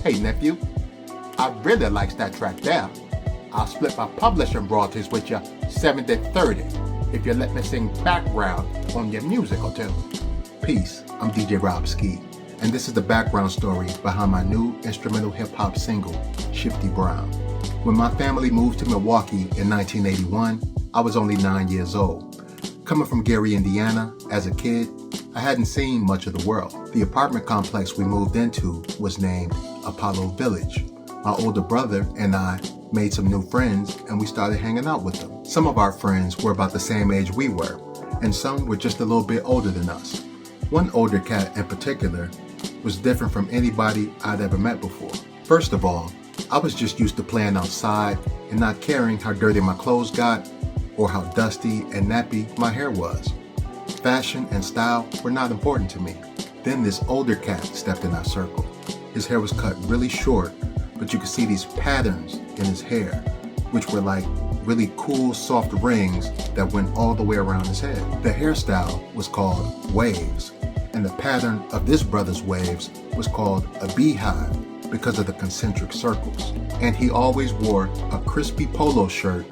Hey nephew, I really likes that track there. I'll split my publishing royalties with you 70-30 if you let me sing background on your music or two. Peace, I'm DJ Rob Ski, and this is the background story behind my new instrumental hip-hop single, Shifty Brown. When my family moved to Milwaukee in 1981, I was only 9 years old. Coming from Gary, Indiana, as a kid, I hadn't seen much of the world. The apartment complex we moved into was named Apollo Village. My older brother and I made some new friends and we started hanging out with them. Some of our friends were about the same age we were, and some were just a little bit older than us. One older cat in particular was different from anybody I'd ever met before. First of all, I was just used to playing outside and not caring how dirty my clothes got or how dusty and nappy my hair was. Fashion and style were not important to me. Then this older cat stepped in our circle. His hair was cut really short, but you could see these patterns in his hair, which were like really cool soft rings that went all the way around his head. The hairstyle was called waves, and the pattern of this brother's waves was called a beehive because of the concentric circles. And he always wore a crispy polo shirt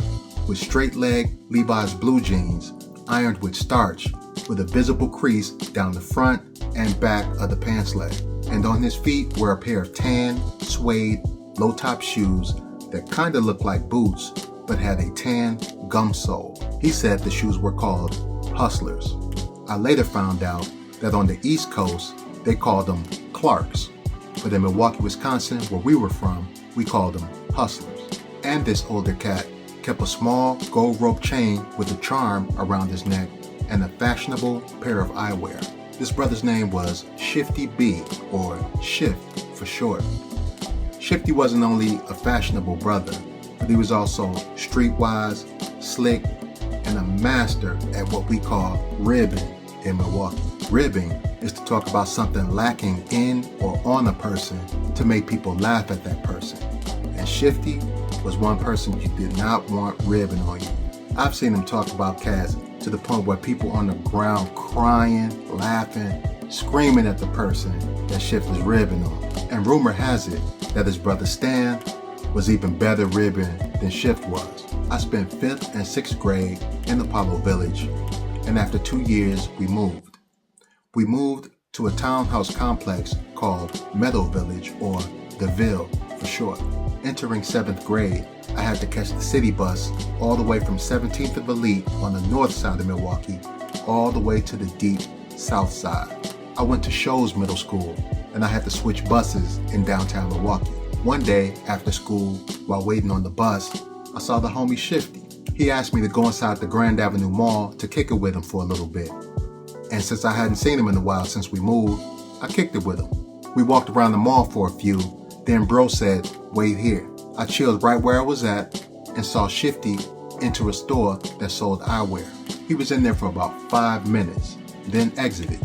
with straight leg Levi's blue jeans ironed with starch with a visible crease down the front and back of the pants leg. And on his feet were a pair of tan, suede, low-top shoes that kind of looked like boots but had a tan gum sole. He said the shoes were called Hustlers. I later found out that on the East Coast they called them Clarks, but in Milwaukee, Wisconsin, where we were from, we called them Hustlers. And this older cat kept a small gold rope chain with a charm around his neck and a fashionable pair of eyewear. This brother's name was Shifty B, or Shift for short. Shifty wasn't only a fashionable brother, but he was also streetwise, slick, and a master at what we call ribbing in Milwaukee. Ribbing is to talk about something lacking in or on a person to make people laugh at that person. And Shifty was one person you did not want ribbing on you. I've seen him talk about cats to the point where people on the ground crying, laughing, screaming at the person that Shift was ribbing on. And rumor has it that his brother Stan was even better ribbing than Shift was. I spent 5th and 6th grade in Apollo Village, and after 2 years we moved. We moved to a townhouse complex called Meadow Village, or the Ville for short. Entering 7th grade, I had to catch the city bus all the way from 17th of Elite on the north side of Milwaukee, all the way to the deep south side. I went to Shows Middle School, and I had to switch buses in downtown Milwaukee. One day after school, while waiting on the bus, I saw the homie Shifty. He asked me to go inside the Grand Avenue Mall to kick it with him for a little bit. And since I hadn't seen him in a while since we moved, I kicked it with him. We walked around the mall for a few, then bro said, "Wait here." I chilled right where I was at and saw Shifty enter a store that sold eyewear. He was in there for about 5 minutes, then exited.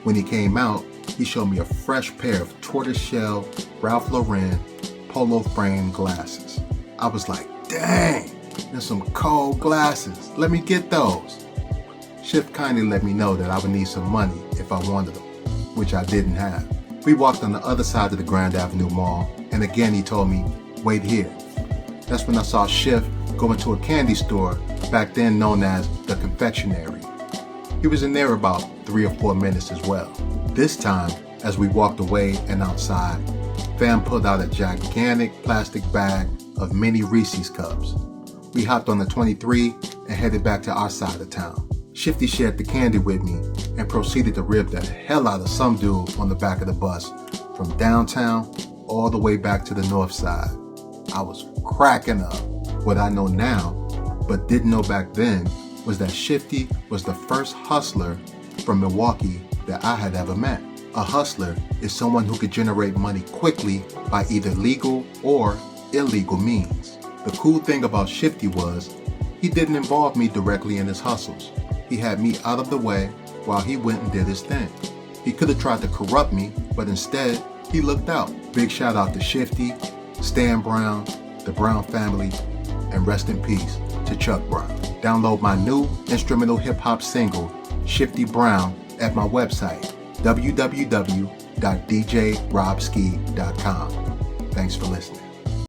When he came out, he showed me a fresh pair of tortoiseshell Ralph Lauren polo frame glasses. I was like, dang, there's some cold glasses. Let me get those. Shift kindly let me know that I would need some money if I wanted them, which I didn't have. We walked on the other side of the Grand Avenue Mall, and again he told me, "Wait here." That's when I saw Shift go into a candy store, back then known as the confectionery. He was in there about 3 or 4 minutes as well. This time, as we walked away and outside, Fam pulled out a gigantic plastic bag of mini Reese's cups. We hopped on the 23 and headed back to our side of town. Shifty shared the candy with me and proceeded to rib the hell out of some dude on the back of the bus from downtown all the way back to the north side. I was cracking up. What I know now, but didn't know back then, was that Shifty was the first hustler from Milwaukee that I had ever met. A hustler is someone who could generate money quickly by either legal or illegal means. The cool thing about Shifty was he didn't involve me directly in his hustles. He had me out of the way while he went and did his thing. He could have tried to corrupt me, but instead, he looked out. Big shout out to Shifty, Stan Brown, the Brown family, and rest in peace to Chuck Brown. Download my new instrumental hip hop single, Shifty Brown, at my website, www.shiftybrowns.com. www.djrobski.com. Thanks for listening.